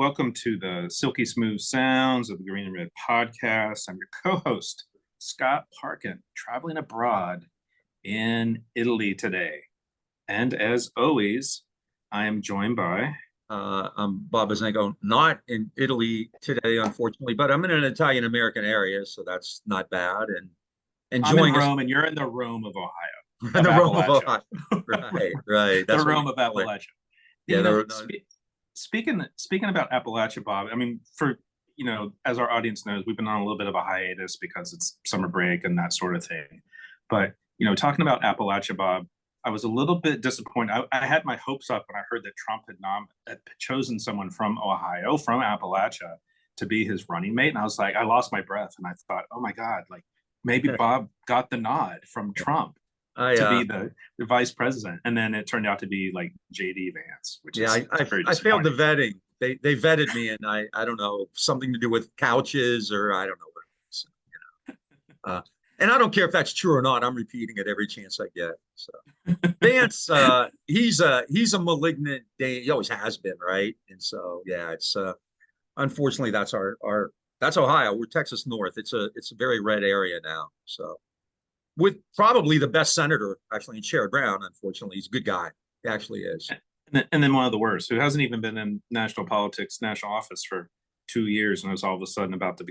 Welcome to the silky smooth sounds of the Green and Red podcast. I'm your co-host, Scott Parkin, traveling abroad in Italy today. And as always, I am joined by... I'm Bob Azenko, not in Italy today, unfortunately, but I'm in an Italian-American area, so that's not bad. And enjoying I'm in Rome, and you're in the Rome of Ohio. In the Rome of Ohio. Right. That's the Rome of Appalachia. Yeah, speaking about Appalachia, Bob, I mean, as our audience knows, we've been on a little bit of a hiatus because it's summer break and that sort of thing. But, talking about Appalachia, Bob, I was a little bit disappointed. I had my hopes up when I heard that Trump had chosen someone from Ohio, from Appalachia, to be his running mate. And I was like, I lost my breath. And I thought, oh my God, like maybe Bob got the nod from Trump to be the vice president. And then it turned out to be like JD Vance, which is I failed the vetting. They vetted me, and I don't know, something to do with couches, or I don't know what it was. And I don't care if that's true or not. I'm repeating it every chance I get. So Vance, he's a malignant. He always has been, right? And so it's unfortunately that's that's Ohio. We're Texas North. It's a very red area now. So with probably the best senator actually in Sherrod Brown. Unfortunately, he's a good guy. He actually is. And then one of the worst, who hasn't even been in national politics, national office for 2 years, and is all of a sudden about to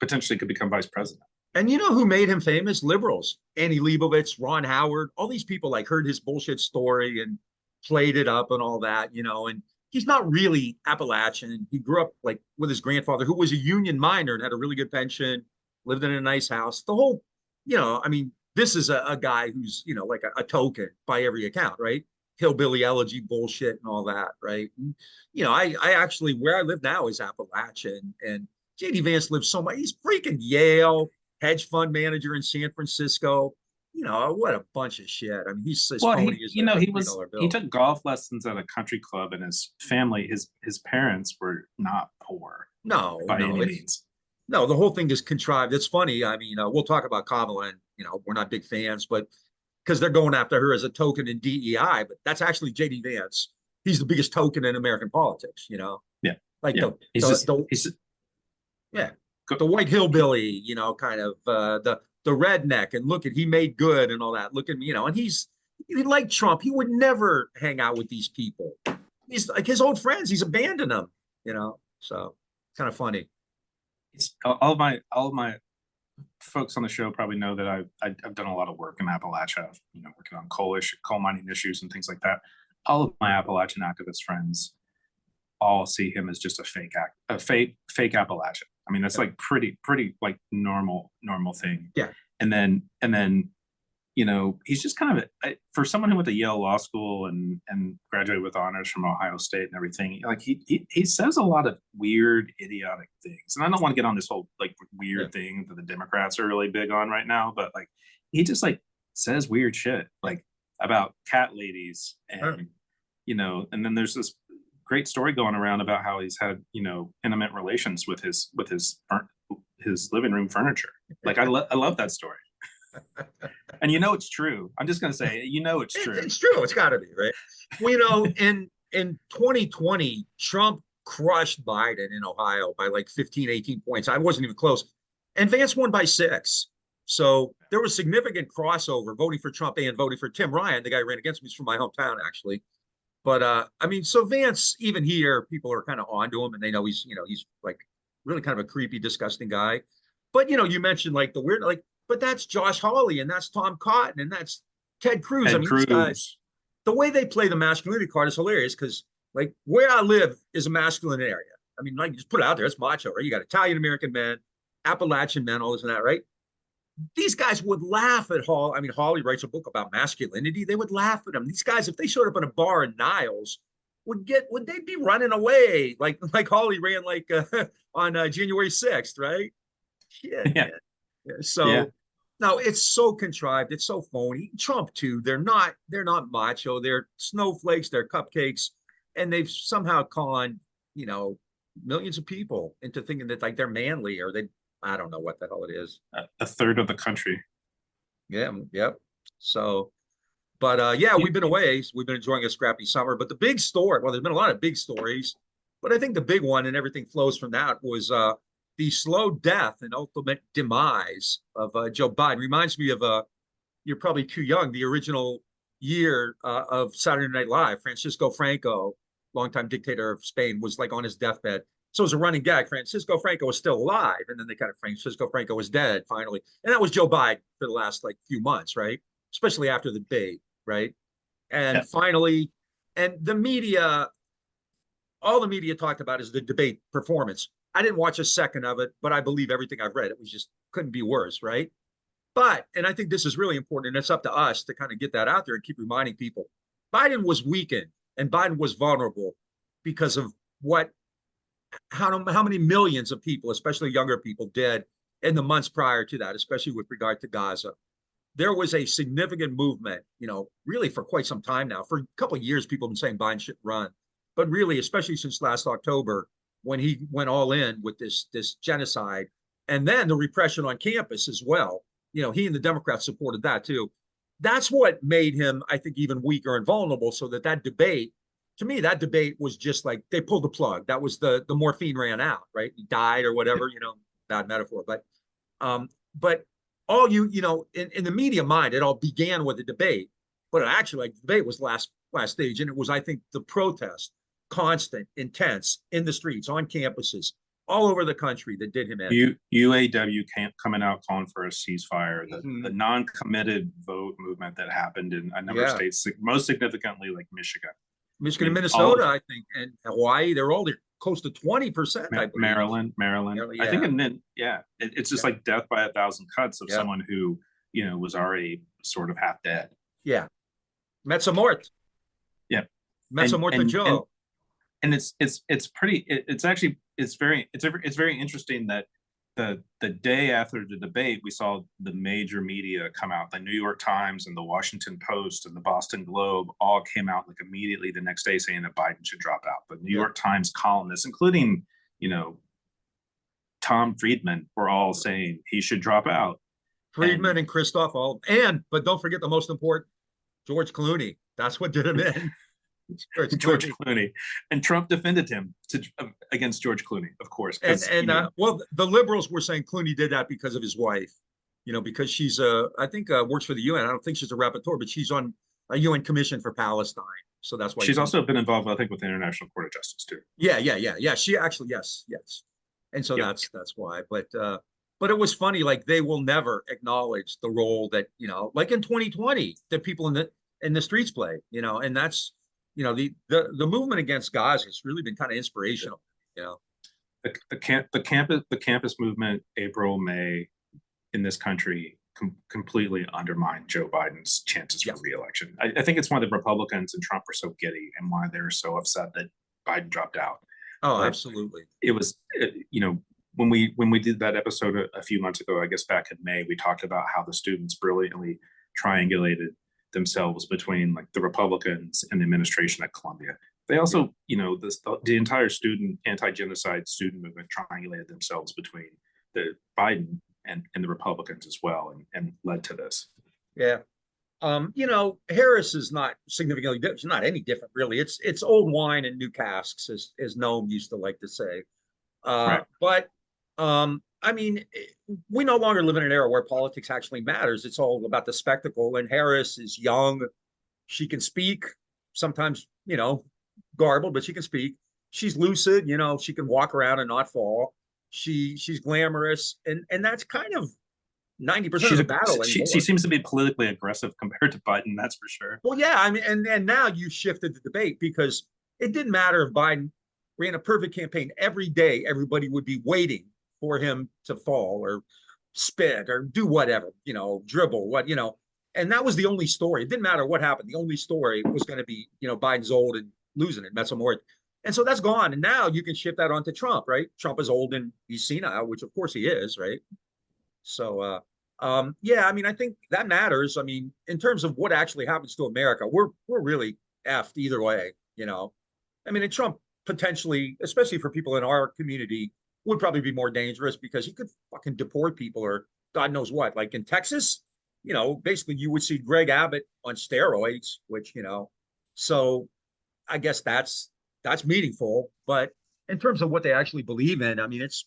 potentially could become vice president. And you know who made him famous? Liberals. Annie Leibovitz, Ron Howard, all these people heard his bullshit story and played it up and all that, and he's not really Appalachian. He grew up with his grandfather, who was a union miner and had a really good pension, lived in a nice house. The whole, this is a guy who's, like a token by every account, right? Hillbilly elegy bullshit and all that, right? And, I actually, where I live now is Appalachian, and JD Vance lives so much. He's freaking Yale, hedge fund manager in San Francisco. What a bunch of shit. I mean, he's he took golf lessons at a country club, and his family, his parents were not poor. By any means. No, the whole thing is contrived. It's funny. I mean, we'll talk about Kamala, and we're not big fans, but because they're going after her as a token in DEI, but that's actually JD Vance. He's the biggest token in American politics. Yeah. The white hillbilly, kind of the redneck, and look at, he made good and all that. Look at me, and he like Trump. He would never hang out with these people. He's like his old friends. He's abandoned them, so kind of funny. All of my folks on the show probably know that I've done a lot of work in Appalachia, working on coal mining issues and things like that. All of my Appalachian activist friends all see him as just a fake Appalachian. I mean, that's like pretty like normal thing. Yeah. And then he's just kind of for someone who went to Yale Law School and graduated with honors from Ohio State and everything. Like he says a lot of weird, idiotic things. And I don't want to get on this whole weird thing that the Democrats are really big on right now, but he just says weird shit about cat ladies and and then there's this great story going around about how he's had intimate relations with his living room furniture. I love that story. And it's true. I'm just gonna say it's true. It's true. It's got to be, right? Well, in 2020, Trump crushed Biden in Ohio by 15, 18 points. I wasn't even close, and Vance won by 6. So there was significant crossover voting for Trump and voting for Tim Ryan, the guy who ran against me. He's from my hometown, actually. But so Vance, even here, people are kind of onto him, and they know he's really kind of a creepy, disgusting guy. But you mentioned the weird, but that's Josh Hawley, and that's Tom Cotton, and that's Ted Cruz. These guys, the way they play the masculinity card is hilarious, because where I live is a masculine area. I mean, just put it out there, it's macho, right? You got Italian American men, Appalachian men, all this and that, right? These guys would laugh at Hawley. I mean, Hawley writes a book about masculinity. They would laugh at him. These guys, if they showed up in a bar in Niles, would they be running away like Hawley ran on January 6th, right? Yeah. So no, it's so contrived. It's so phony. Trump too. They're not macho. They're snowflakes. They're cupcakes, and they've somehow conned millions of people into thinking that they're manly, or I don't know what the hell it is. A third of the country. Yeah. Yep. So, but we've been away. So we've been enjoying a scrappy summer. But the big story, well, there's been a lot of big stories. But I think the big one, and everything flows from that, was the slow death and ultimate demise of Joe Biden. Reminds me of you're probably too young, the original year of Saturday Night Live. Francisco Franco, longtime dictator of Spain, was like on his deathbed. So it was a running gag. Francisco Franco was still alive, and then they kind of Francisco Franco was dead finally, and that was Joe Biden for the last like few months, right? Especially after the debate, right? And Yeah. finally, and the media, all the media talked about is the debate performance. I didn't watch a second of it, but I believe everything I've read. It was just couldn't be worse, right? But, and I think this is really important, and it's up to us to kind of get that out there and keep reminding people. Biden was weakened and Biden was vulnerable because of how many millions of people, especially younger people, did in the months prior to that, especially with regard to Gaza. There was a significant movement, really for quite some time now. For a couple of years, people have been saying Biden should run, but really, especially since last October, when he went all in with this genocide, and then the repression on campus as well. He and the Democrats supported that too. That's what made him, I think, even weaker and vulnerable. So that debate, to me, that debate was just like they pulled the plug. That was the morphine ran out, right? He died or whatever, bad metaphor, but all in the media mind, it all began with a debate, but actually, like, the debate was last stage, and it was, I think, the protest, constant, intense, in the streets, on campuses, all over the country, that did him in. UAW coming out calling for a ceasefire, the non-committed vote movement that happened in a number of states, most significantly like Michigan and Minnesota, I think, and Hawaii. They're all close to 20%. I believe. Maryland. I think, and then it's just like death by 1,000 cuts of someone who was already sort of half dead. Yeah, Mezza mort. Yeah, Mezza morta Joe. And it's pretty. It's very interesting that the day after the debate, we saw the major media come out. The New York Times and the Washington Post and the Boston Globe all came out like immediately the next day saying that Biden should drop out. The New York Times columnists, including Tom Friedman, were all saying he should drop out. Friedman and Christoph, but don't forget the most important, George Clooney. That's what did him in. George Clooney, and Trump defended him against George Clooney, of course. Well, the liberals were saying Clooney did that because of his wife, because she's I think works for the UN. I don't think she's a rapporteur, but she's on a UN commission for Palestine, so that's why she's also been involved, I think, with the International Court of Justice too. Yeah. She actually, yes, and so that's why. But it was funny. Like, they will never acknowledge the role that like in 2020, that people in the streets play. And that's. The movement against Gaza has really been kind of inspirational. The campus movement, April, May, in this country completely undermined Joe Biden's chances for re-election. I think it's why the Republicans and Trump are so giddy and why they're so upset that Biden dropped out. Oh, absolutely. It was, when we did that episode a few months ago, I guess back in May, we talked about how the students brilliantly triangulated themselves between like the Republicans and the administration at Columbia. They also, the entire anti-genocide student movement triangulated themselves between the Biden and the Republicans as well, and led to this. Yeah. Harris is not significantly different. It's not any different, really. It's old wine in new casks, as Noam used to like to say. Right. But I mean, we no longer live in an era where politics actually matters. It's all about the spectacle. And Harris is young. She can speak, sometimes, garbled, but she can speak. She's lucid, she can walk around and not fall. She's glamorous. And that's kind of 90% of the battle. She seems to be politically aggressive compared to Biden, that's for sure. Well, yeah, I mean, and now you shifted the debate, because it didn't matter if Biden ran a perfect campaign. Every day, everybody would be waiting for him to fall or spit or do whatever, dribble, and that was the only story. It didn't matter what happened. The only story was going to be, Biden's old and losing it, Mezza mort. And so that's gone. And now you can shift that onto Trump, right? Trump is old and he's senile, which of course he is, right? So, I mean, I think that matters. I mean, in terms of what actually happens to America, we're really effed either way, I mean, and Trump potentially, especially for people in our community, would probably be more dangerous because he could fucking deport people or God knows what. Like in Texas, basically you would see Greg Abbott on steroids, which, so I guess that's meaningful. But in terms of what they actually believe in, I mean, it's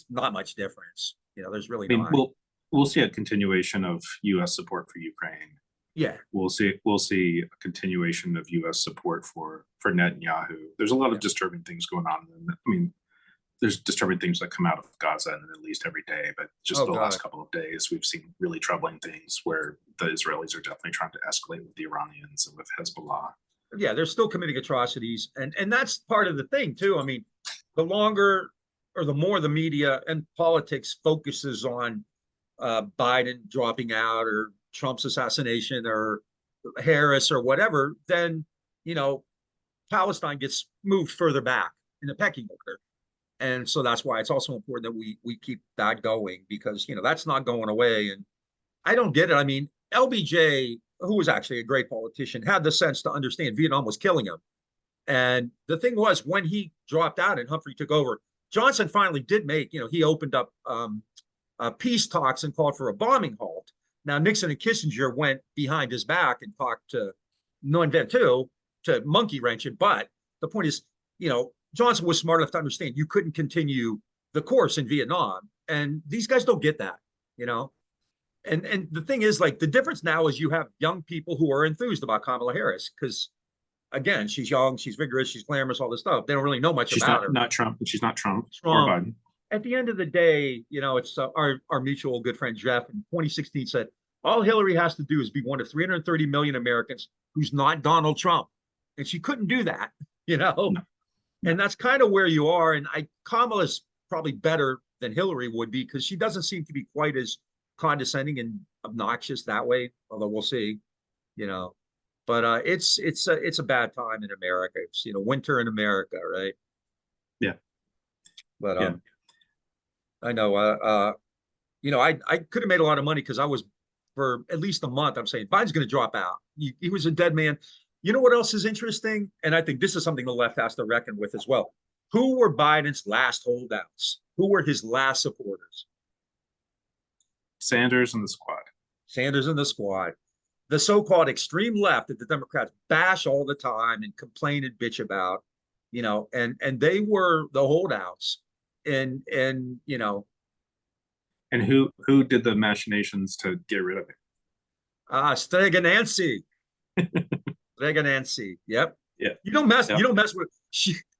not much difference. There's really I mean, not. we'll see a continuation of U.S. support for Ukraine. Yeah. We'll see a continuation of U.S. support for Netanyahu. There's a lot of disturbing things going on. I mean, there's disturbing things that come out of Gaza and the Middle East every day, but just the last couple of days, we've seen really troubling things where the Israelis are definitely trying to escalate with the Iranians and with Hezbollah. Yeah, they're still committing atrocities, and that's part of the thing too. I mean, the longer or the more the media and politics focuses on Biden dropping out or Trump's assassination or Harris or whatever, then Palestine gets moved further back in the pecking order. And so that's why it's also important that we keep that going, because that's not going away. And I don't get it. I mean, LBJ, who was actually a great politician, had the sense to understand Vietnam was killing him. And the thing was, when he dropped out and Humphrey took over, Johnson finally did make, he opened up peace talks and called for a bombing halt. Now, Nixon and Kissinger went behind his back and talked to to monkey wrench it. But the point is, Johnson was smart enough to understand you couldn't continue the course in Vietnam. And these guys don't get that, And the thing is, like, the difference now is you have young people who are enthused about Kamala Harris because, again, she's young, she's vigorous, she's glamorous, all this stuff. They don't really know much about her. Not Trump, but she's not Trump or Biden. At the end of the day, it's our mutual good friend Jeff in 2016 said, all Hillary has to do is be one of 330 million Americans who's not Donald Trump. And she couldn't do that, No. And that's kind of where you are. And Kamala's probably better than Hillary would be because she doesn't seem to be quite as condescending and obnoxious that way, although we'll see, but it's a bad time in America. It's winter in America, right? Yeah. But I know I could have made a lot of money because I was, for at least a month, I'm saying Biden's going to drop out. He was a dead man. You know what else is interesting? And I think this is something the left has to reckon with as well. Who were Biden's last holdouts? Who were his last supporters? Sanders and the squad. Sanders and the squad. The so-called extreme left that the Democrats bash all the time and complain and bitch about, and they were the holdouts. And And who did the machinations to get rid of it? Nancy. Nancy. Yep. Yeah. You don't mess with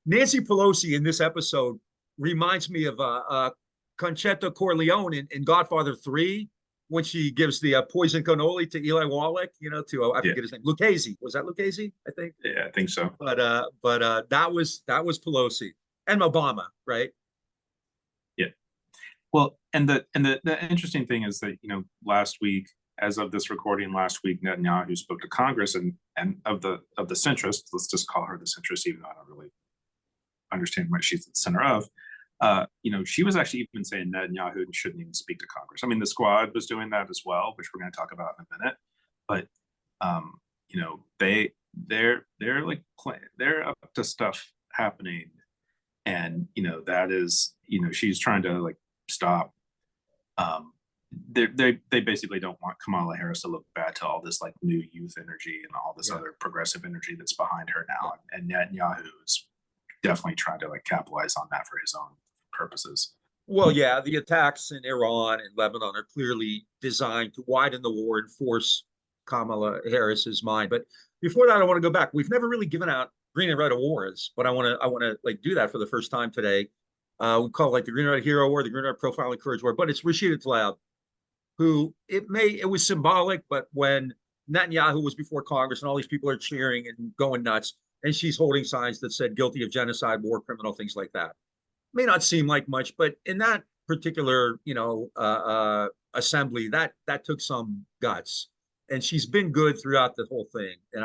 Nancy Pelosi in this episode reminds me of Conchetta Corleone in Godfather 3 when she gives the poison cannoli to Eli Wallach, I forget his name. Lucchese. Was that Lucchese? I think. Yeah, I think so. But that was Pelosi and Obama, right? Yeah. Well, and the interesting thing is that, last week, as of this recording last week, Netanyahu spoke to Congress and of the centrists, let's just call her the centrist, even though I don't really understand what she's at the center of. She was actually even saying Netanyahu shouldn't even speak to Congress. I mean, the squad was doing that as well, which we're going to talk about in a minute. But they're up to stuff happening, and that is she's trying to like stop. They basically don't want Kamala Harris to look bad to all this like new youth energy and all this other progressive energy that's behind her now, and Netanyahu is definitely trying to like capitalize on that for his own purposes. Well, yeah, the attacks in Iran and Lebanon are clearly designed to widen the war and force Kamala Harris's mind. But before that, I want to go back. We've never really given out green and red awards, but I want to like do that for the first time today. We call it like the Green and Red Hero Award, the Green and Red Profile and Courage Award, but it's Rashida Tlaib, who it was symbolic, but when Netanyahu was before Congress and all these people are cheering and going nuts, and she's holding signs that said guilty of genocide, war criminal, things like that. May not seem like much, but in that particular, assembly, that took some guts, and she's been good throughout the whole thing. And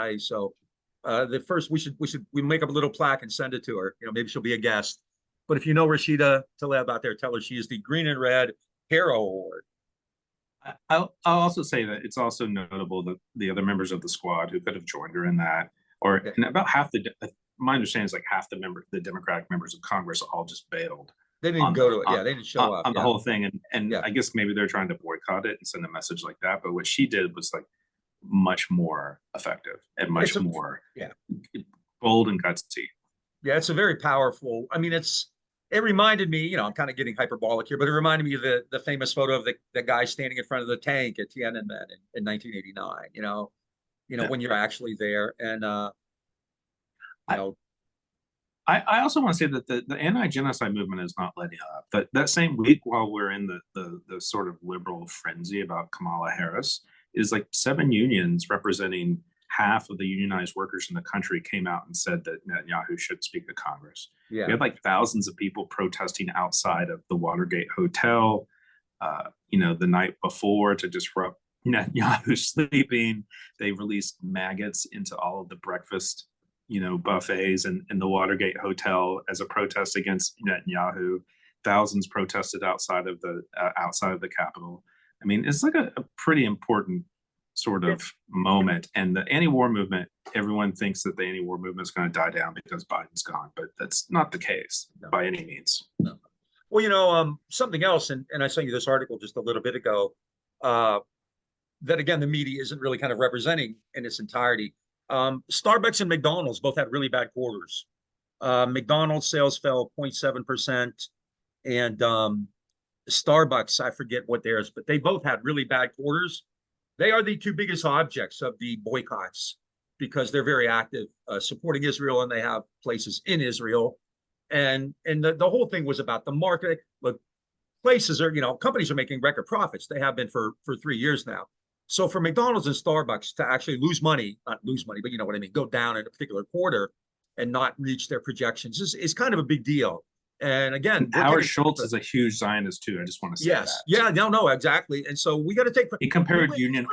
the first we make up a little plaque and send it to her. Maybe she'll be a guest. But if you know Rashida Tlaib out there, tell her she is the Green and Red Hero Award. I'll also say that it's also notable that the other members of the squad who could have joined her in that, and about half my understanding is like half the Democratic members of Congress all just bailed. They didn't go to it. Yeah, they didn't show up on the whole thing, and I guess maybe they're trying to boycott it and send a message like that. But what she did was like much more effective and much more bold and gutsy. Yeah, it's a very powerful. I mean, it's It reminded me, you know, I'm kind of getting hyperbolic here, but it reminded me of the famous photo of the guy standing in front of the tank at Tiananmen in 1989. Yeah. When you're actually there, and you I, know, I also want to say that the anti-genocide movement is not letting up. That same week, while we're in the sort of liberal frenzy about Kamala Harris, is like 7 unions representing half of the unionized workers in the country came out and said that Netanyahu should speak to Congress. yeah, We had like thousands of people protesting outside of the Watergate Hotel, the night before to disrupt Netanyahu sleeping. They released maggots into all of the breakfast buffets in the Watergate Hotel as a protest against Netanyahu. Thousands protested outside of the Capitol. I mean, it's like a pretty important sort of moment. And the anti-war movement, everyone thinks that the anti-war movement is going to die down because Biden's gone, but that's not the case by any means. No. Well, something else, and I sent you this article just a little bit ago, that again, the media isn't really kind of representing in its entirety. Starbucks and McDonald's both had really bad quarters. McDonald's sales fell 0.7%, and Starbucks, I forget what theirs, but they both had really bad quarters. They are the 2 biggest objects of the boycotts because they're very active supporting Israel, and they have places in Israel. And the whole thing was about the market. Look, companies are making record profits. They have been for 3 years now. So for McDonald's and Starbucks to actually not lose money, but you know what I mean, go down in a particular quarter and not reach their projections is kind of a big deal. And again, Howard Schultz is a huge Zionist too. I just want to say that. Yeah, no, exactly. And so we got to take. He compared the union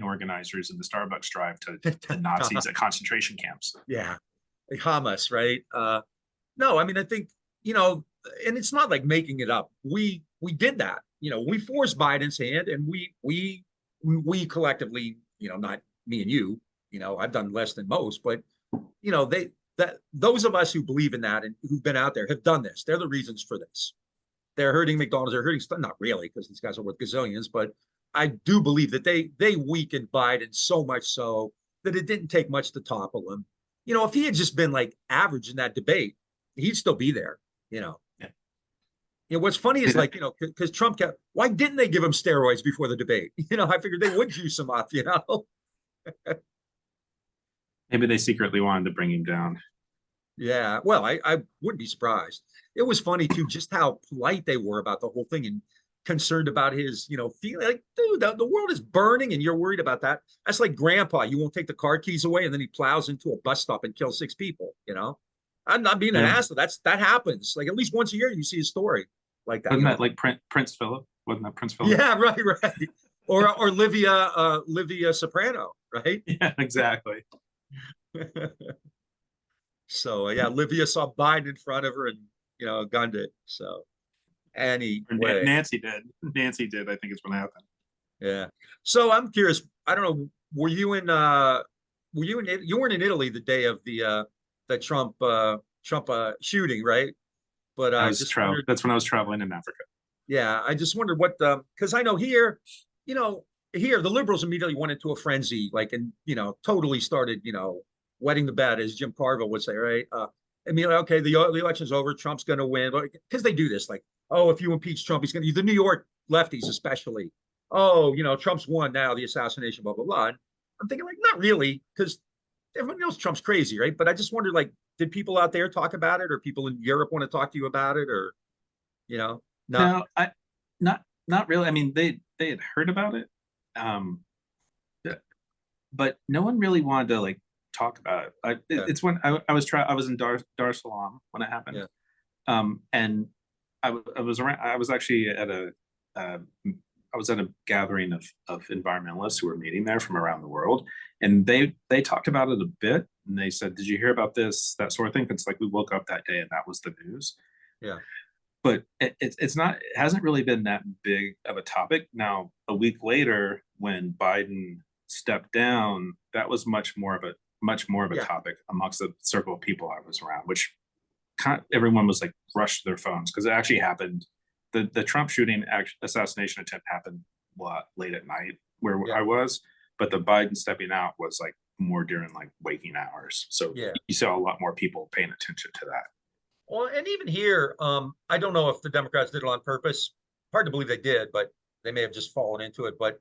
organizers in the Starbucks drive to Nazis at concentration camps. Yeah, like Hamas, right? No, I mean, I think and it's not like making it up. We did that. We forced Biden's hand, and we collectively, not me and you. I've done less than most, but those of us who believe in that and who've been out there have done this. They're the reasons for this. They're hurting McDonald's. They're hurting, not really, because these guys are worth gazillions, but I do believe that they weakened Biden so much so that it didn't take much to topple him. If he had just been like average in that debate, he'd still be there. Yeah. What's funny is because Trump kept, why didn't they give him steroids before the debate? I figured they would juice him up, Maybe they secretly wanted to bring him down. Yeah, well, I wouldn't be surprised. It was funny too, just how polite they were about the whole thing and concerned about his, feeling like, dude, the world is burning and you're worried about that. That's like grandpa. You won't take the car keys away, and then he plows into a bus stop and kills 6 people, I'm not being an asshole. That happens. Like at least once a year you see a story like that. Wasn't that like Prince Philip? Wasn't that Prince Philip? Yeah, right. Or Livia Soprano, right? Yeah, exactly. So yeah, Livia saw Biden in front of her and gunned it. So anyway, Nancy did. I think it's what happened. Yeah. So I'm curious. I don't know. You weren't in Italy the day of the Trump shooting, right? But I just wondered, that's when I was traveling in Africa. Yeah, I just wondered what because I know here the liberals immediately went into a frenzy, like, and totally started wetting the bed, as Jim Carville would say, right? Okay, the election's over, Trump's going to win, because they do this, like, oh, if you impeach Trump, he's going to, the New York lefties especially, oh, Trump's won now, the assassination, blah, blah, blah. And I'm thinking, like, not really, because everyone knows Trump's crazy, right? But I just wondered, like, did people out there talk about it, or people in Europe want to talk to you about it, or, no? No, not really. I mean, they had heard about it, but no one really wanted to like talk about it. It's when I was in Dar es Salaam when it happened, and I was actually at a gathering of environmentalists who were meeting there from around the world, and they talked about it a bit, and they said, "Did you hear about this?" That sort of thing. It's like we woke up that day and that was the news. Yeah. But it hasn't really been that big of a topic. Now, a week later, when Biden stepped down, that was much more of a topic amongst the circle of people I was around, which everyone was like rushed to their phones because it actually happened. The Trump shooting assassination attempt happened late at night where I was, but the Biden stepping out was like more during like waking hours. So you saw a lot more people paying attention to that. Well, and even here, I don't know if the Democrats did it on purpose. Hard to believe they did, but they may have just fallen into it. But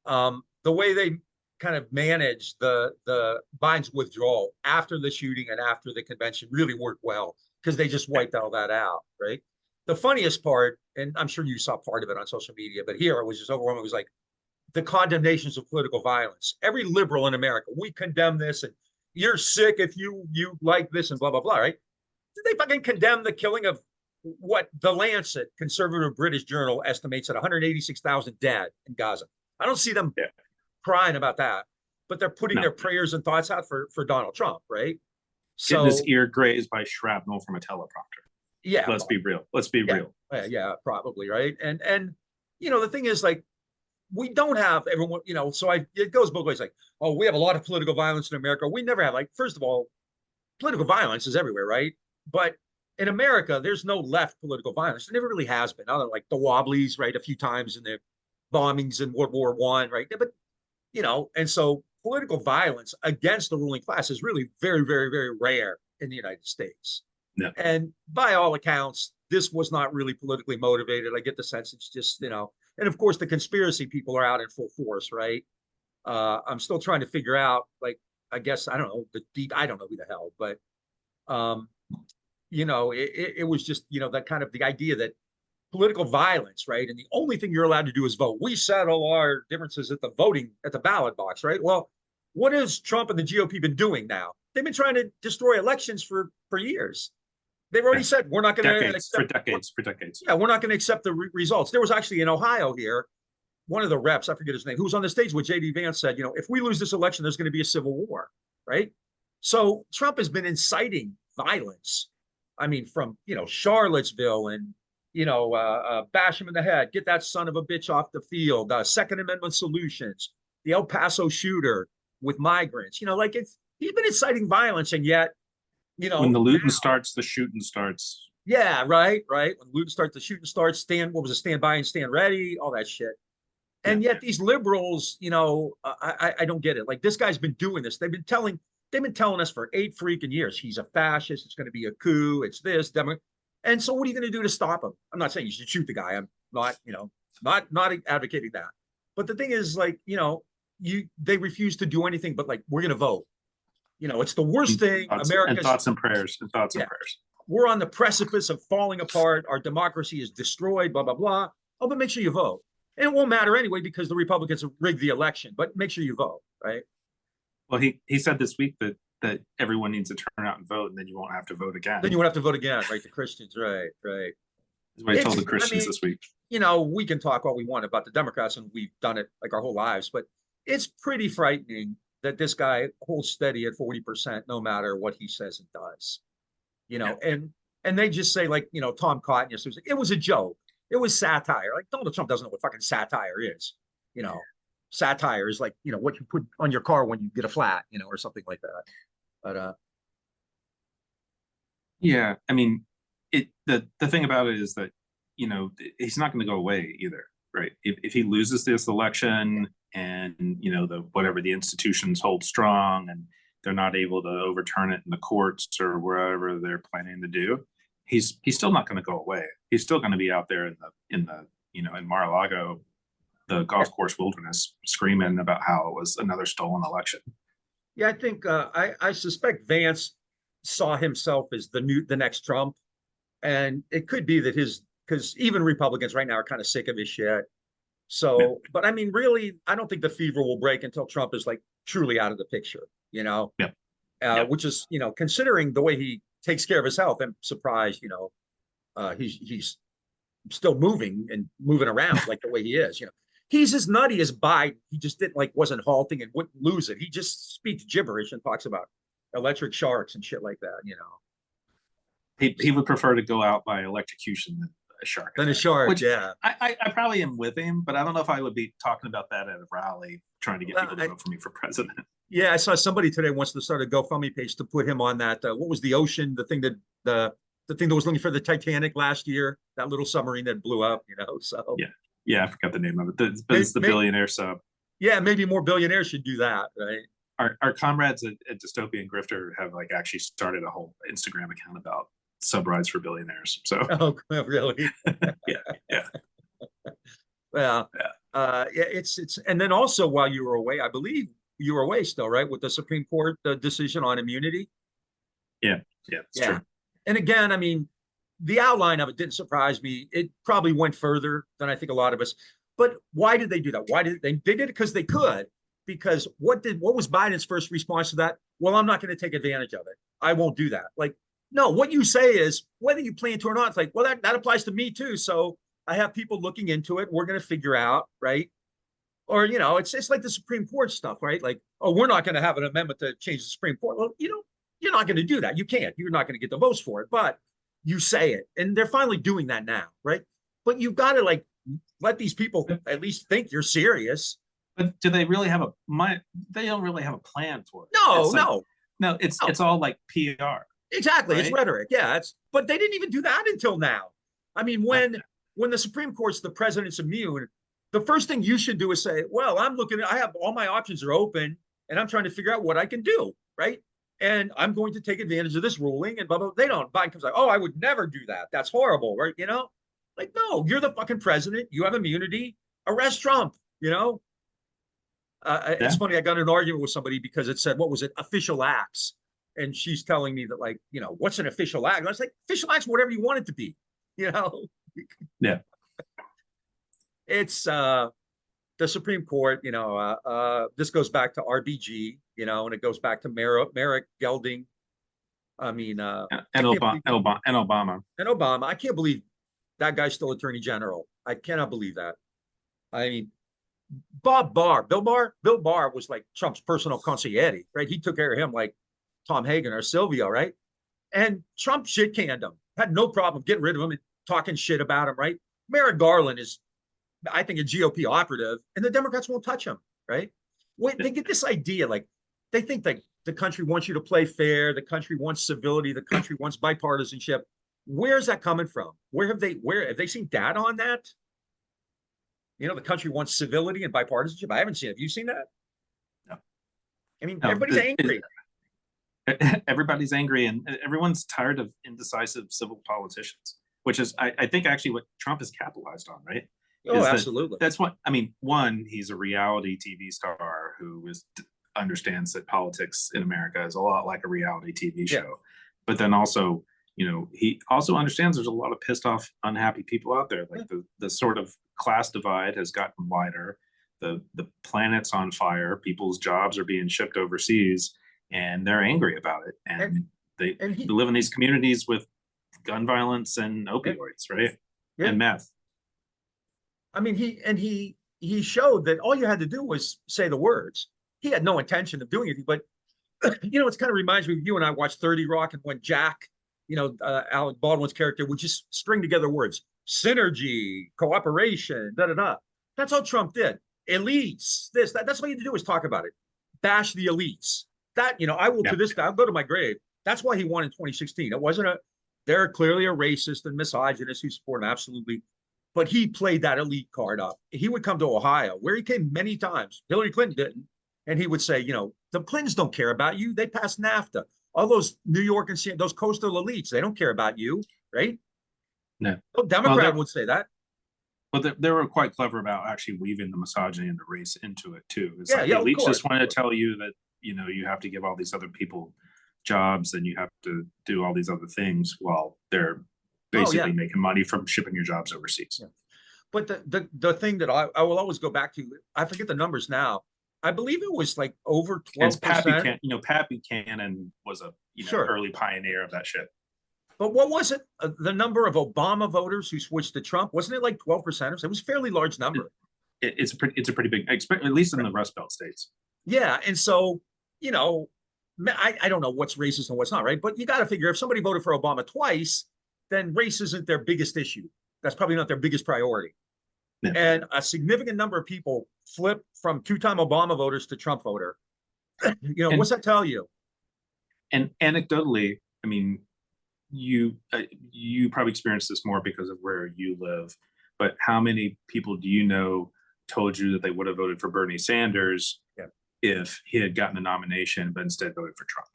the way they kind of managed the Biden's withdrawal after the shooting and after the convention really worked well because they just wiped all that out, right? The funniest part, and I'm sure you saw part of it on social media, but here it was just overwhelming. It was like the condemnations of political violence. Every liberal in America, we condemn this, and you're sick if you like this, and blah blah blah, right? Did they fucking condemn the killing of what the Lancet, conservative British journal, estimates at 186,000 dead in Gaza? I don't see them crying about that, but they're putting their prayers and thoughts out for Donald Trump, right? So getting his ear grazed by shrapnel from a teleprompter. Yeah, let's be real. Let's be real. Yeah, probably, right. And the thing is, like, we don't have everyone, so it goes both ways. Like, oh, we have a lot of political violence in America. We never have. Like, first of all, political violence is everywhere, right? But in America, there's no left political violence. There never really has been, other than like the Wobblies, right? A few times in the bombings in World War I, right? But and so political violence against the ruling class is really very, very, very rare in the United States. No. And by all accounts, this was not really politically motivated. I get the sense it's just, and of course the conspiracy people are out in full force, right? I'm still trying to figure out, like, I guess, I don't know, I don't know who the hell, but, it was just, that kind of the idea that political violence, right? And the only thing you're allowed to do is vote. We settle our differences at the ballot box, right? Well, what has Trump and the GOP been doing now? They've been trying to destroy elections for years. They've already said we're not going to accept for decades. Yeah, we're not going to accept the results. There was actually in Ohio here, one of the reps, I forget his name, who was on the stage with JD Vance said, if we lose this election, there's going to be a civil war, right? So Trump has been inciting violence. I mean, from Charlottesville and bash him in the head, get that son of a bitch off the field, Second Amendment solutions, the El Paso shooter with migrants, he's been inciting violence, and yet, when the looting starts, the shooting starts. Yeah, right. When the looting starts, the shooting starts. Stand by and stand ready, all that shit. And yet these liberals, I don't get it. Like, this guy's been doing this. They've been telling us for 8 freaking years, he's a fascist. It's going to be a coup. It's this. And so what are you going to do to stop him? I'm not saying you should shoot the guy. I'm not, not advocating that. But the thing is, like, they refuse to do anything but, like, we're going to vote. It's the worst thing. America's thoughts and prayers. We're on the precipice of falling apart. Our democracy is destroyed, blah, blah, blah. Oh, but make sure you vote. And it won't matter anyway because the Republicans have rigged the election, but make sure you vote, right? Well, he said this week that everyone needs to turn out and vote, and then you won't have to vote again. Then you won't have to vote again, right? The Christians, right. That's what I told the Christians this week. We can talk all we want about the Democrats, and we've done it like our whole lives, but it's pretty frightening that this guy holds steady at 40% no matter what he says and does. And they just say, like, Tom Cotton yesterday, it was a joke. It was satire. Like, Donald Trump doesn't know what fucking satire is. Satire is like, what you put on your car when you get a flat, or something like that. But yeah, I mean, the thing about it is that, he's not going to go away either, right? If he loses this election and, whatever the institutions hold strong and they're not able to overturn it in the courts or wherever they're planning to do, he's still not going to go away. He's still going to be out there in Mar-a-Lago, the golf course wilderness, screaming about how it was another stolen election. Yeah, I think I suspect Vance saw himself as the next Trump, and it could be that because even Republicans right now are kind of sick of his shit. So, but I mean, really, I don't think the fever will break until Trump is, like, truly out of the picture. Which is, considering the way he takes care of his health, I'm surprised. He's still moving around like the way he is. He's as nutty as Biden. He just wasn't halting and wouldn't lose it. He just speaks gibberish and talks about electric sharks and shit like that. He would prefer to go out by electrocution than a shark. Which, yeah. I probably am with him, but I don't know if I would be talking about that at a rally trying to get people to vote for me for president. Yeah, I saw somebody today wants to start a GoFundMe page to put him on that. What was the ocean? The thing that was looking for the Titanic last year, that little submarine that blew up. So yeah, I forgot the name of it. But it's the billionaire sub. Yeah, maybe more billionaires should do that, right? Our comrades at Dystopian Grifter have, like, actually started a whole Instagram account about sub rides for billionaires. So Oh, really? yeah, yeah, Well, yeah, yeah, it's, and then also while you were away, I believe you were away still, right? With the Supreme Court, the decision on immunity. yeah, yeah. It's Yeah. true. And again, I mean, the outline of it didn't surprise me. It probably went further than I think a lot of us. But why did they do that? Why did they did it? Because they could. Because what was Biden's first response to that? Well, I'm not going to take advantage of it. I won't do that. Like, no, what you say is whether you plan to or not, it's like, well, that applies to me too. So I have people looking into it. We're going to figure out, right? Or, it's like the Supreme Court stuff, right? Like, oh, we're not going to have an amendment to change the Supreme Court. Well, you're not going to do that. You can't. You're not going to get the votes for it, but you say it. And they're finally doing that now, right? But you've got to like let these people at least think you're serious. But do they really have they don't really have a plan for it. No, It's like, no, no, it's all like PR. exactly. It's Right? rhetoric. Yeah, but they didn't even do that until now. I mean, when the Supreme Court's the president's immune, the first thing you should do is say, well, I have all my options are open and I'm trying to figure out what I can do, right? And I'm going to take advantage of this ruling and blah, blah, blah. They don't. Biden comes like, oh, I would never do that. That's horrible, right? Like, no, you're the fucking president. You have immunity. Arrest Trump, It's funny. I got in an argument with somebody because it said, what was it? Official acts. And she's telling me that, like, what's an official act? And I was like, official acts, whatever you want it to be, Yeah. It's the Supreme Court, this goes back to RBG, and it goes back to Merrick Gelding. I mean, and Obama. And Obama. I can't believe that guy's still Attorney General. I cannot believe that. I mean, Bill Barr was like Trump's personal consigliere, right? He took care of him like Tom Hagen or Silvio, right? And Trump shit canned him, had no problem getting rid of him and talking shit about him, right? Merrick Garland is, I think, a GOP operative, and the Democrats won't touch him, right? They get this idea, like they think that the country wants you to play fair, the country wants civility, the country wants bipartisanship. Where's that coming from? Where have they seen data on that? The country wants civility and bipartisanship. I haven't seen it. Have you seen that? No. I mean, No, everybody's angry. Everybody's angry, and everyone's tired of indecisive civil politicians, which is, I think, actually what Trump has capitalized on, right? Oh, absolutely. That's what I mean. One, he's a reality TV star who understands that politics in America is a lot like a reality TV show. Yeah. But then also, he also understands there's a lot of pissed off, unhappy people out there. Like the sort of class divide has gotten wider. The planet's on fire. People's jobs are being shipped overseas, and they're angry about it. And they live in these communities with gun violence and opioids, right? Yeah. And meth. I mean, he showed that all you had to do was say the words. He had no intention of doing anything, but it kind of reminds me of you and I watched 30 Rock, and when Jack, Alec Baldwin's character would just string together words: synergy, cooperation, da da da. That's all Trump did. Elites, that's all you had to do was talk about it. Bash the elites. That, I will to this day, I'll go to my grave. That's why he won in 2016. It wasn't they're clearly a racist and misogynist who support him, absolutely. But he played that elite card up. He would come to Ohio, where he came many times. Hillary Clinton didn't. And he would say, the Clintons don't care about you. They passed NAFTA. All those New York and those coastal elites, they don't care about you, right? No. No Democrat would say that. But they were quite clever about actually weaving the misogyny and the race into it, too. It's like the elites just wanted to tell you that, you have to give all these other people jobs and you have to do all these other things while they're basically making money from shipping your jobs overseas. Yeah. But the thing that I will always go back to, I forget the numbers now. I believe it was like over 12%. Pat Buchanan was a early pioneer of that shit. But what was it? The number of Obama voters who switched to Trump, wasn't it like 12%? It was a fairly large number. It's a pretty big, at least in the Rust Belt states. Yeah, and so I don't know what's racist and what's not, right? But you got to figure if somebody voted for Obama twice, then race isn't their biggest issue. That's probably not their biggest priority. Yeah. And a significant number of people flip from two-time Obama voters to Trump voter. What's that tell you? And anecdotally, I mean, you probably experienced this more because of where you live, but how many people do you know told you that they would have voted for Bernie Sanders if he had gotten a nomination, but instead voted for Trump?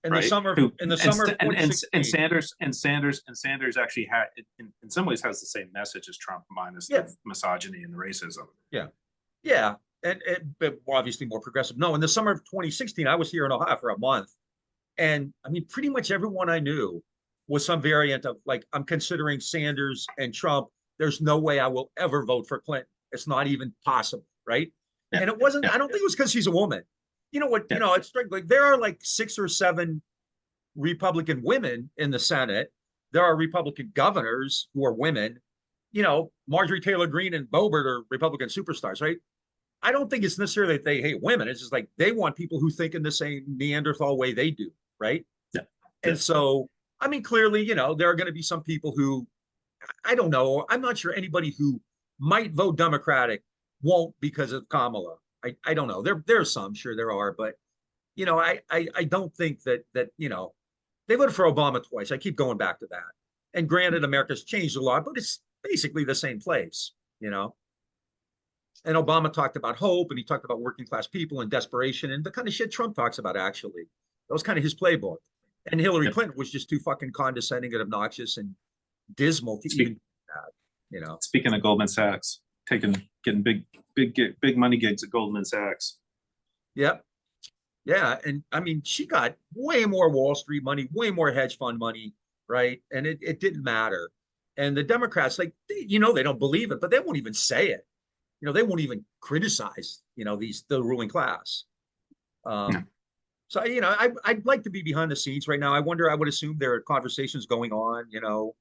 in the right? summer Who, in the summer of and 2016. Sanders actually had, in some ways, has the same message as Trump, minus Yeah. the misogyny and the racism. Yeah, but obviously more progressive. No, in the summer of 2016, I was here in Ohio for a month, and I mean, pretty much everyone I knew was some variant of like, I'm considering Sanders and Trump. There's no way I will ever vote for Clinton. It's not even possible, right? Yeah. And it wasn't. Yeah. I don't think it was because she's a woman. You know what? Yeah. You know, it's like there are like 6 or 7 Republican women in the Senate. There are Republican governors who are women. You know, Marjorie Taylor Greene and Boebert are Republican superstars, right? I don't think it's necessarily that they hate women. It's just like they want people who think in the same Neanderthal way they do, right? Yeah. And so, I mean, clearly, you know, there are going to be some people who, I don't know, I'm not sure anybody who might vote Democratic won't because of Kamala. I don't know. There's some, sure there are, but you know, I don't think that you know, they voted for Obama twice. I keep going back to that. And granted, America's changed a lot, but it's basically the same place, you know. And Obama talked about hope, and he talked about working class people and desperation, and the kind of shit Trump talks about. Actually, that was kind of his playbook. And Hillary Clinton was just too fucking condescending and obnoxious and dismal to even do that. You know. Speaking of Goldman Sachs, getting big money gigs at Goldman Sachs. Yep. Yeah, and I mean, she got way more Wall Street money, way more hedge fund money, right? And it didn't matter. And the Democrats, like, you know, they don't believe it, but they won't even say it. You know, they won't even criticize, you know, the ruling class. So, you know, I'd like to be behind the scenes right now. I would assume there are conversations going on, you know,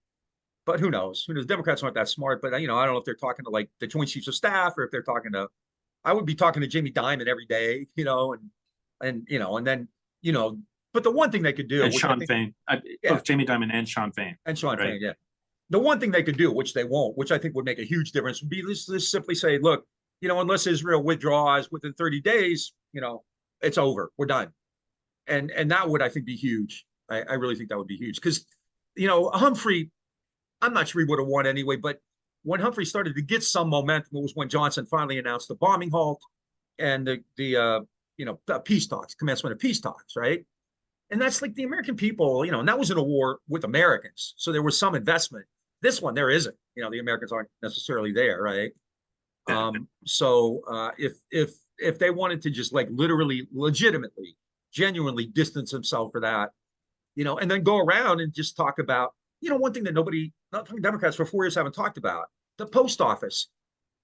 but who knows? Who knows? Democrats aren't that smart, but, you know, I don't know if they're talking to like the Joint Chiefs of Staff or if they're talking to, I would be talking to Jamie Dimon every day, you know, and, you know, and then, you know, but the one thing they could do. And Sean Fain, both Jamie Dimon and Sean Fain. And Sean Fain, yeah. The one thing they could do, which they won't, which I think would make a huge difference, would be just simply say, look, you know, unless Israel withdraws within 30 days, you know, it's over. We're done. And that would, I think, be huge. I really think that would be huge. Because, you know, Humphrey, I'm not sure he would have won anyway, but when Humphrey started to get some momentum, it was when Johnson finally announced the bombing halt and the peace talks, commencement of peace talks, right? And that's like the American people, you know, and that was in a war with Americans. So there was some investment. This one, there isn't. You know, the Americans aren't necessarily there, right? If they wanted to just like literally, legitimately, genuinely distance themselves for that, you know, and then go around and just talk about, you know, one thing that not Democrats for 4 years haven't talked about, the post office.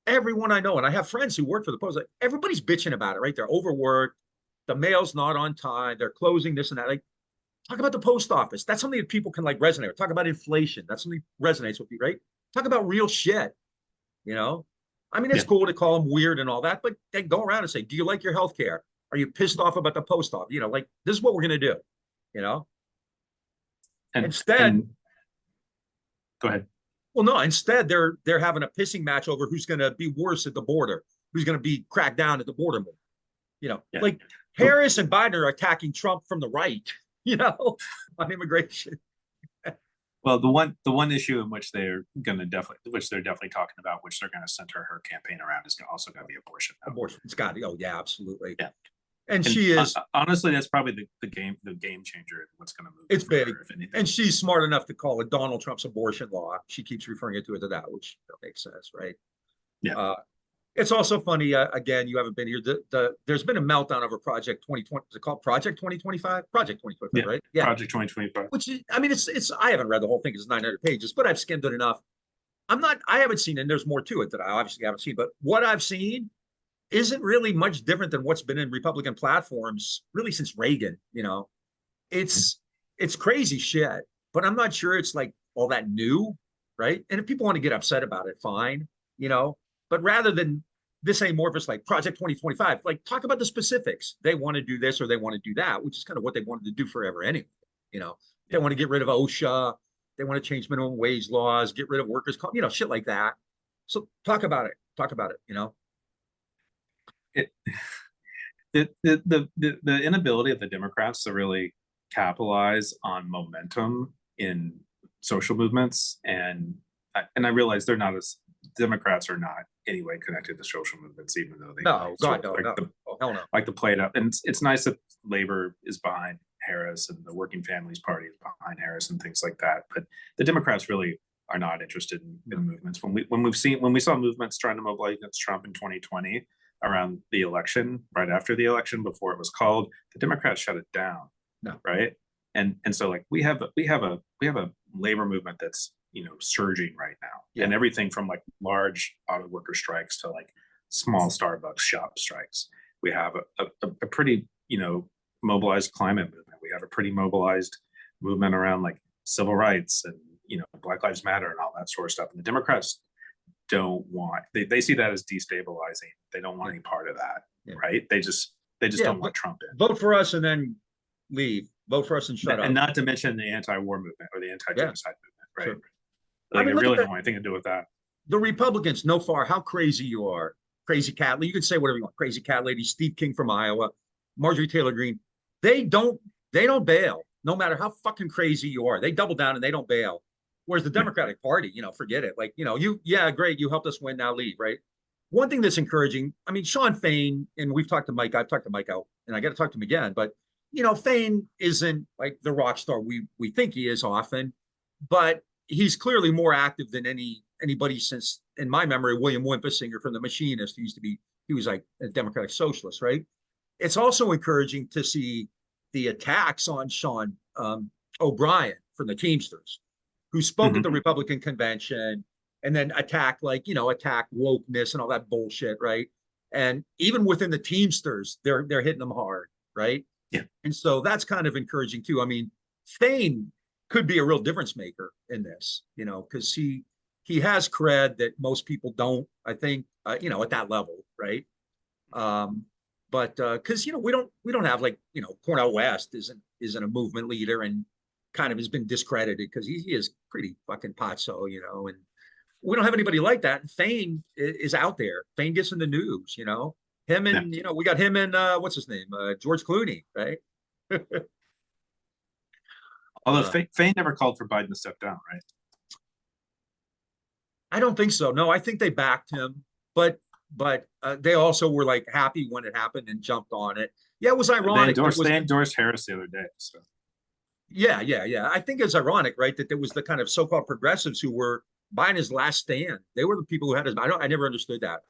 Everyone I know, and I have friends who work for the post, like, everybody's bitching about it, right? They're overworked. The mail's not on time. They're closing this and that. Like, talk about the post office. That's something that people can like resonate with. Talk about inflation. That's something that resonates with you, right? Talk about real shit, you know? I mean, it's cool to call them weird and all that, but they go around and say, do you like your health care? Are you pissed off about the post office? You know, like, this is what we're going to do, you know? Instead, go ahead. Well, no, instead they're having a pissing match over who's going to be worse at the border, who's going to be cracked down at the border more. You know, like Harris and Biden are attacking Trump from the right, you know, on immigration. Well, the one issue in which they're definitely talking about, which they're going to center her campaign around, is also going to be abortion. Abortion, it's got to. Oh yeah, absolutely. Yeah, and she is honestly, that's probably the game changer. What's going to move? It's big, and she's smart enough to call it Donald Trump's abortion law. She keeps referring it to that, which makes sense, right? Yeah. It's also funny. Again, you haven't been here. There's been a meltdown over Project 2020. Is it called Project 2025? Project 2025, right? Yeah. Project 2025. Which is, I mean, it's. I haven't read the whole thing. It's 900 pages, but I've skimmed it enough. I haven't seen it. And there's more to it that I obviously haven't seen. But what I've seen isn't really much different than what's been in Republican platforms really since Reagan. You know, it's crazy shit. But I'm not sure it's like all that new, right? And if people want to get upset about it, fine. You know. But rather than this amorphous like Project 2025, like talk about the specifics. They want to do this or they want to do that, which is kind of what they wanted to do forever anyway. You know, they want to get rid of OSHA. They want to change minimum wage laws, get rid of workers' comp, you know, shit like that. So talk about it. Talk about it, you know. The inability of the Democrats to really capitalize on momentum in social movements, and I realize Democrats are not anyway connected to social movements, even though they no, God, no, like to play it up. And it's nice that Labor is behind Harris, and the Working Families Party is behind Harris and things like that. But the Democrats really are not interested in movements. When we saw movements trying to mobilize against Trump in 2020 around the election, right after the election, before it was called, the Democrats shut it down. No. Right. And so like we have a labor movement that's, you know, surging right now, and everything from like large auto worker strikes to like small Starbucks shop strikes. We have a pretty, you know, mobilized climate movement. We have a pretty mobilized movement around like civil rights and, you know, Black Lives Matter and all that sort of stuff. And the Democrats don't want, they see that as destabilizing. They don't want any part of that, right? They just don't want Trump in. Vote for us and then leave. Vote for us and shut up. And not to mention the anti-war movement or the anti-genocide movement, right? Sure. Like, they really don't want anything to do with that. The Republicans know far how crazy you are. Crazy cat. You can say whatever you want. Crazy cat lady, Steve King from Iowa, Marjorie Taylor Greene. They don't bail, no matter how fucking crazy you are. They double down and they don't bail. Whereas the Democratic Party, you know, forget it. Like, you know, great, you helped us win, now leave, right? One thing that's encouraging, I mean, Sean Fain, and I've talked to Mike out, and I got to talk to him again, but, you know, Fain isn't like the rock star we think he is often, but he's clearly more active than anybody since, in my memory, William Wimpesinger from The Machinist, he was like a Democratic socialist, right? It's also encouraging to see the attacks on Sean O'Brien from the Teamsters, who spoke at the Republican convention and then attack wokeness and all that bullshit, right? And even within the Teamsters, they're hitting them hard, right? Yeah. And so that's kind of encouraging too. I mean, Fain could be a real difference maker in this, you know, because he has cred that most people don't, I think, you know, at that level, right? But because, you know, we don't have, like, you know, Cornel West isn't a movement leader and kind of has been discredited because he is pretty fucking potso, you know, and we don't have anybody like that. And Fain is out there. Fain gets in the news, you know, him and, you know, we got him and what's his name? George Clooney, right? Although Fain never called for Biden to step down, right? I don't think so. No, I think they backed him, but they also were like happy when it happened and jumped on it. Yeah, it was ironic. They endorsed Harris the other day. So. Yeah. I think it's ironic, right, that there was the kind of so-called progressives who were buying his last stand. They were the people who had his. I never understood that,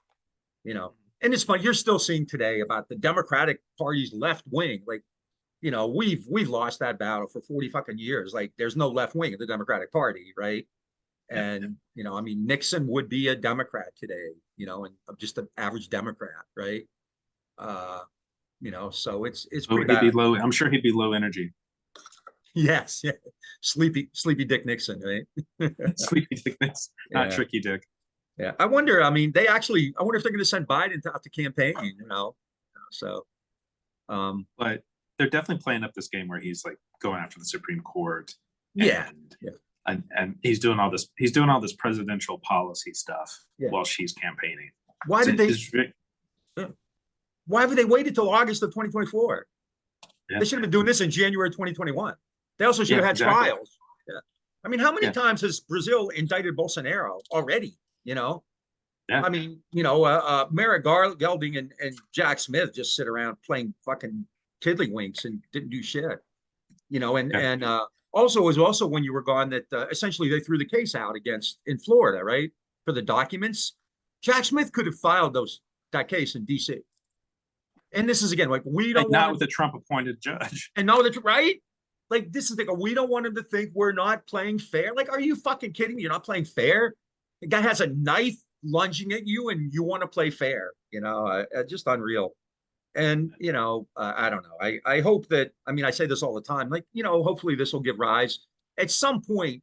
you know. And it's funny, you're still seeing today about the Democratic Party's left wing. Like, you know, we've lost that battle for 40 fucking years. Like, there's no left wing of the Democratic Party, right? And, you know, I mean, Nixon would be a Democrat today, you know, and just an average Democrat, right? You know, so it's pretty bad. I'm sure he'd be low energy. Yes, yeah. Sleepy Dick Nixon, right? Sleepy Dick Nixon, not Tricky Dick. Yeah, I wonder. I mean, I wonder if they're going to send Biden out to campaign. You know, so. But they're definitely playing up this game where he's like going after the Supreme Court. And he's doing all this. He's doing all this presidential policy stuff while she's campaigning. Why have they waited till August of 2024? Yeah. They should have been doing this in January 2021. They also should have had trials. Yeah. I mean, how many times has Brazil indicted Bolsonaro already? You know, I mean, you know, Merrick Gelding and Jack Smith just sit around playing fucking tiddlywinks and didn't do shit. You know, and also was also when you were gone that essentially they threw the case out in Florida, right, for the documents. Jack Smith could have filed that case in D.C. And this is again like we don't not with a Trump appointed judge. And no, right? Like this is like we don't want him to think we're not playing fair. Like, are you fucking kidding me? You're not playing fair. The guy has a knife lunging at you, and you want to play fair. You know, just unreal. And, you know, I don't know. I hope that, I mean, I say this all the time, like, you know, hopefully this will give rise. At some point,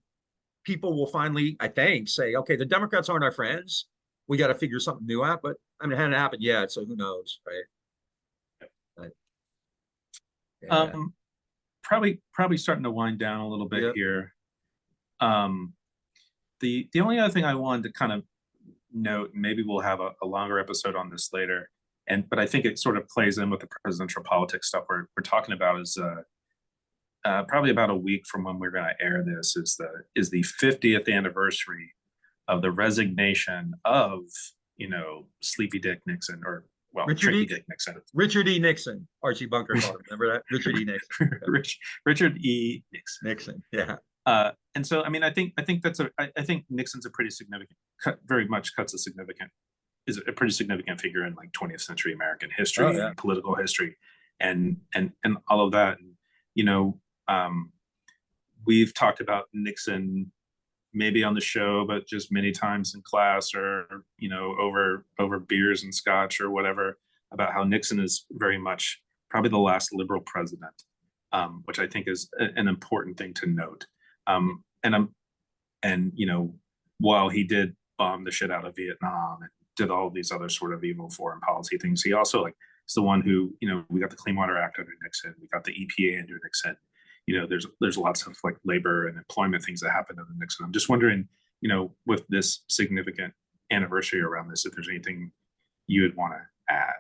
people will finally, I think, say, okay, the Democrats aren't our friends. We got to figure something new out. But I mean, it hasn't happened yet. So who knows, right? But, probably starting to wind down a little bit here. The only other thing I wanted to kind of note, maybe we'll have a longer episode on this later, but I think it sort of plays in with the presidential politics stuff we're talking about is probably about a week from when we're going to air this is the 50th anniversary of the resignation of, you know, Sleepy Dick Nixon, or well, Richard Tricky E. Dick Nixon. Richard E. Nixon. Archie Bunker called him. Remember that? Richard E. Nixon. Richard E. Nixon. Nixon. Yeah. And so, I mean, I think I think Nixon's a pretty significant, is a pretty significant figure in like 20th century American history, and political history, and all of that. And, you know, we've talked about Nixon maybe on the show, but just many times in class, or, you know, over beers and scotch or whatever, about how Nixon is very much probably the last liberal president, which I think is an important thing to note. And you know, while he did bomb the shit out of Vietnam and did all these other sort of evil foreign policy things, he also like is the one who, you know, we got the Clean Water Act under Nixon, we got the EPA under Nixon. You know, there's lots of like labor and employment things that happened under Nixon. I'm just wondering, you know, with this significant anniversary around this, if there's anything you would want to add.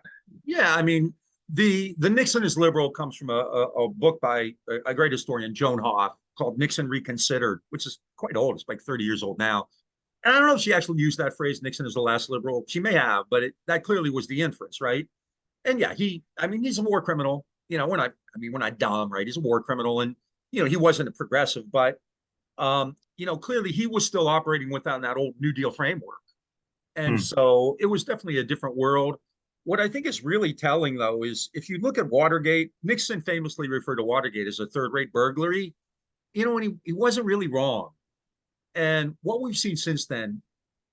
Yeah, I mean, the Nixon is Liberal comes from a book by a great historian, Joan Hoff, called Nixon Reconsidered, which is quite old. It's like 30 years old now. And I don't know if she actually used that phrase, Nixon is the last liberal. She may have, but that clearly was the inference, right? And yeah, he's a war criminal. You know, we're not dumb, right? He's a war criminal, and, you know, he wasn't a progressive, but, you know, clearly he was still operating within that old New Deal framework. And so it was definitely a different world. What I think is really telling, though, is if you look at Watergate, Nixon famously referred to Watergate as a third-rate burglary, you know, and he wasn't really wrong. And what we've seen since then,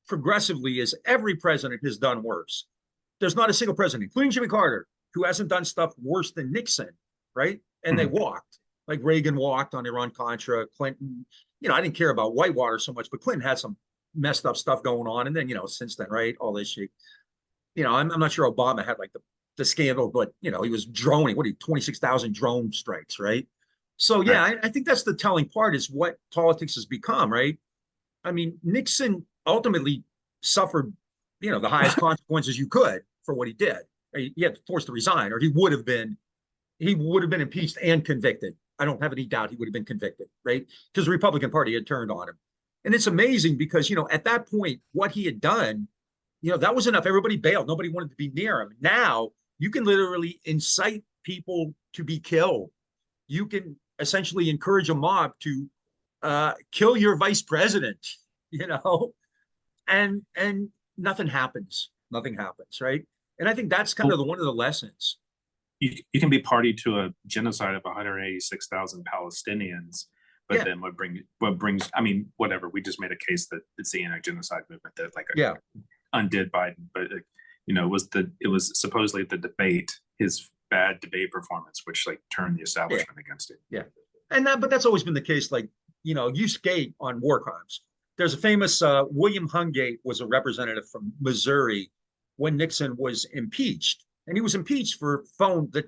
progressively, is every president has done worse. There's not a single president, including Jimmy Carter, who hasn't done stuff worse than Nixon, right? And they walked. Like Reagan walked on Iran-Contra, Clinton, you know, I didn't care about Whitewater so much, but Clinton had some messed up stuff going on. And then, you know, since then, right, all this shit. You know, I'm not sure Obama had like the scandal, but, you know, he was droning, 26,000 drone strikes, right? So, yeah, I think that's the telling part, is what politics has become, right? I mean, Nixon ultimately suffered, you know, the highest consequences you could for what he did. He had to force to resign, or he would have been impeached and convicted. I don't have any doubt he would have been convicted, right? Because the Republican Party had turned on him. And it's amazing because, you know, at that point, what he had done, you know, that was enough. Everybody bailed. Nobody wanted to be near him. Now you can literally incite people to be killed. You can essentially encourage a mob to kill your vice president, you know, and nothing happens. Nothing happens, right? And I think that's kind of one of the lessons. You can be party to a genocide of 186,000 Palestinians, but then what brings, I mean, whatever, we just made a case that it's the anti-genocide movement that like undid Biden, but you know, it was supposedly the debate, his bad debate performance, which like turned the establishment against it. Yeah. But that's always been the case. Like, you know, you skate on war crimes. There's a famous William Hungate was a representative from Missouri when Nixon was impeached. And he was impeached for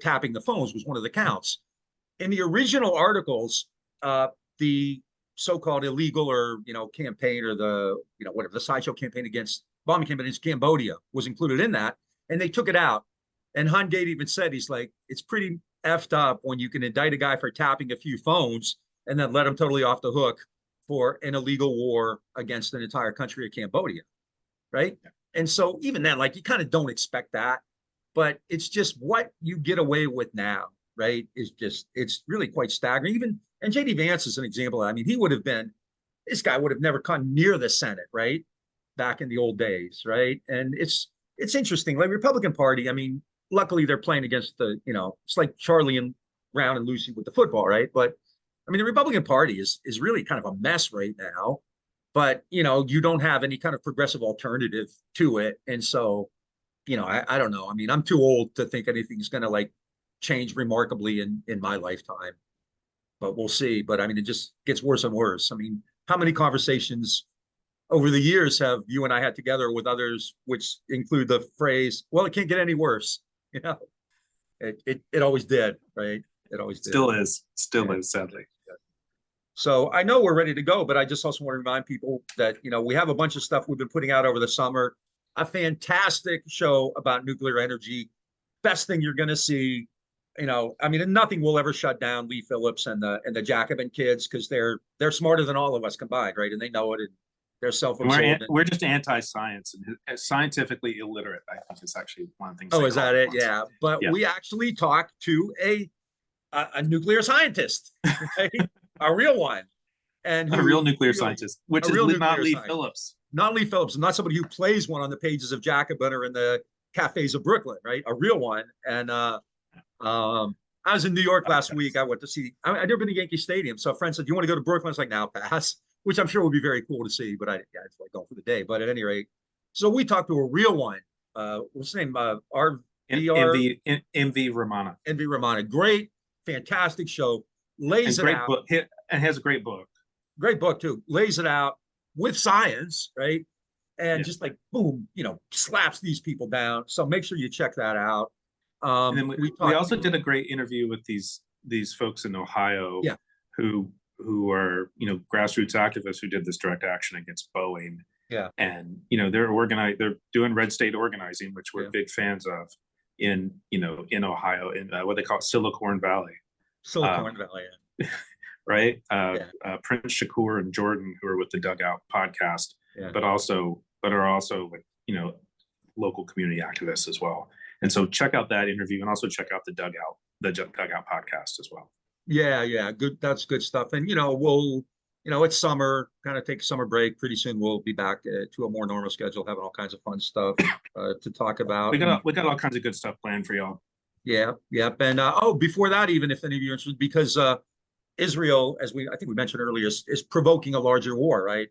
tapping the phones was one of the counts. In the original articles, the so-called illegal or, you know, campaign, or the, you know, whatever, the sideshow campaign against bombing campaign against Cambodia was included in that. And they took it out. And Hungate even said, he's like, it's pretty effed up when you can indict a guy for tapping a few phones and then let him totally off the hook for an illegal war against an entire country of Cambodia. Right. Yeah. And so even then, like, you kind of don't expect that. But it's just what you get away with now, right? It's really quite staggering. And JD Vance is an example. I mean, this guy would have never come near the Senate, right? Back in the old days, right? And it's interesting. Like, Republican Party, I mean, luckily they're playing against the, you know, it's like Charlie and Brown and Lucy with the football, right? But I mean, the Republican Party is really kind of a mess right now. But, you know, you don't have any kind of progressive alternative to it. And so, you know, I don't know. I mean, I'm too old to think anything's going to like change remarkably in my lifetime, but we'll see. But I mean, it just gets worse and worse. I mean, how many conversations over the years have you and I had together with others, which include the phrase, well, it can't get any worse. You know, it always did, right? It always did. Still is, sadly. So I know we're ready to go, but I just also want to remind people that, you know, we have a bunch of stuff we've been putting out over the summer. A fantastic show about nuclear energy. Best thing you're going to see. You know, I mean, nothing will ever shut down Lee Phillips and the Jacobin kids, because they're smarter than all of us combined, right? And they know it. And They're And self-absorbed. we're just anti-science and scientifically illiterate. I think is actually one of the things. Oh, is that it? Yeah. But Yeah. we actually talked to a nuclear scientist, right? A real one. And a real nuclear scientist, which is not Lee Phillips. Not Lee Phillips, not somebody who plays one on the pages of Jacobin or in the cafes of Brooklyn, right? A real one. And I was in New York last week. I went to see, I'd never been to Yankee Stadium. So a friend said, "Do you want to go to Brooklyn?" I was like, "Now pass," which I'm sure would be very cool to see, but it's like going for the day. But at any rate, so we talked to a real one. What's his name? MV Romana. MV Romana. Great, fantastic show. Lays it out. Book. And has a great book. Great book too. Lays it out with science, right? And just like boom, slaps these people down. So make sure you check that out. And then we also did a great interview with these folks in Ohio, who are grassroots activists who did this direct action against Boeing. Yeah, and they're doing red state organizing, which we're big fans of in Ohio, in what they call Silicon Valley. Right? Prince Shakur and Jordan, who are with the Dugout podcast, but are also like, local community activists as well. And so check out that interview and also check out the Dugout podcast as well. Yeah. Good. That's good stuff. And, it's summer, kind of take a summer break. Pretty soon we'll be back to a more normal schedule, having all kinds of fun stuff to talk about. We got all kinds of good stuff planned for y'all. Yeah. And before that, even if any of you are interested, because Israel, as I think we mentioned earlier, is provoking a larger war, right?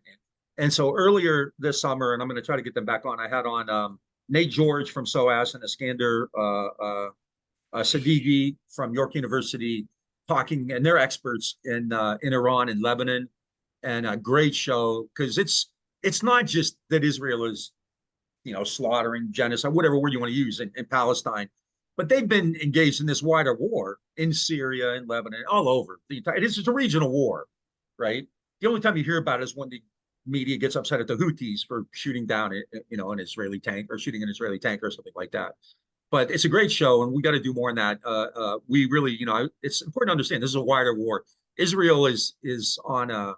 And so earlier this summer, and I'm going to try to get them back on, I had on Nate George from SOAS and Iskander Sadeghi from York University talking, and they're experts in Iran and Lebanon, and a great show, because it's not just that Israel is, slaughtering, genocide, whatever word you want to use in Palestine, but they've been engaged in this wider war in Syria and Lebanon, all over the entire. It's a regional war, right? The only time you hear about it is when the media gets upset at the Houthis for shooting down, an Israeli tank, or shooting an Israeli tank or something like that. But it's a great show, and we got to do more on that. We really, it's important to understand this is a wider war. Israel is on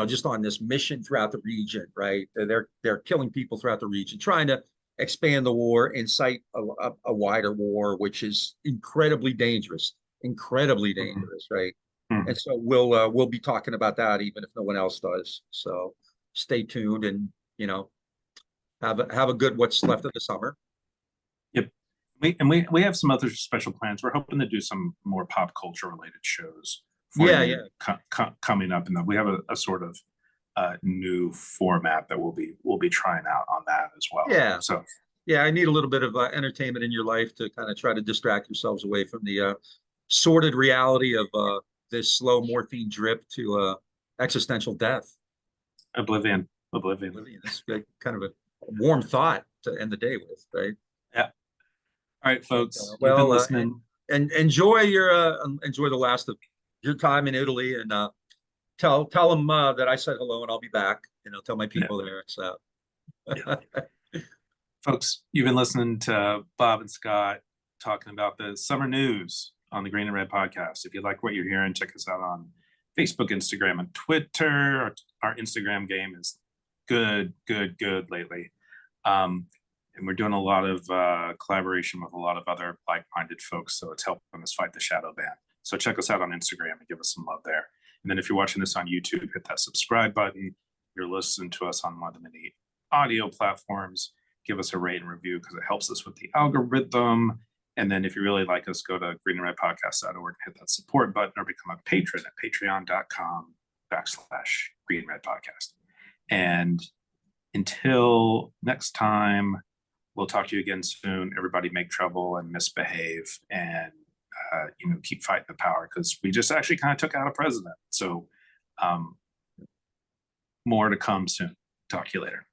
just on this mission throughout the region, right? They're killing people throughout the region, trying to expand the war, incite a wider war, which is incredibly dangerous, right? Mm-hmm. And so we'll be talking about that even if no one else does. So stay tuned, and have a good what's left of the summer. Yep. We have some other special plans. We're hoping to do some more pop culture related shows. Coming up, and we have a sort of new format that we'll be trying out on that as well. Yeah. So I need a little bit of entertainment in your life to kind of try to distract yourselves away from the sordid reality of this slow morphine drip to existential death. Oblivion. It's kind of a warm thought to end the day with, right? Yeah. All right, folks. You've been listening. And enjoy the last of your time in Italy, and tell them that I said hello, and I'll be back. Tell my people there. So, folks, you've been listening to Bob and Scott talking about the summer news on the Green and Red podcast. If you like what you're hearing, check us out on Facebook, Instagram, and Twitter. Our Instagram game is good lately. And we're doing a lot of collaboration with a lot of other like-minded folks, so it's helping us fight the shadow ban. So check us out on Instagram and give us some love there. And then if you're watching this on YouTube, hit that subscribe button. If you're listening to us on one of the many audio platforms, give us a rate and review, because it helps us with the algorithm. And then if you really like us, go to greenandredpodcast.org, hit that support button, or become a patron at patreon.com/greenandredpodcast. And until next time, we'll talk to you again soon. Everybody make trouble and misbehave, and keep fighting the power, because we just actually kind of took out a president. So more to come soon. Talk to you later.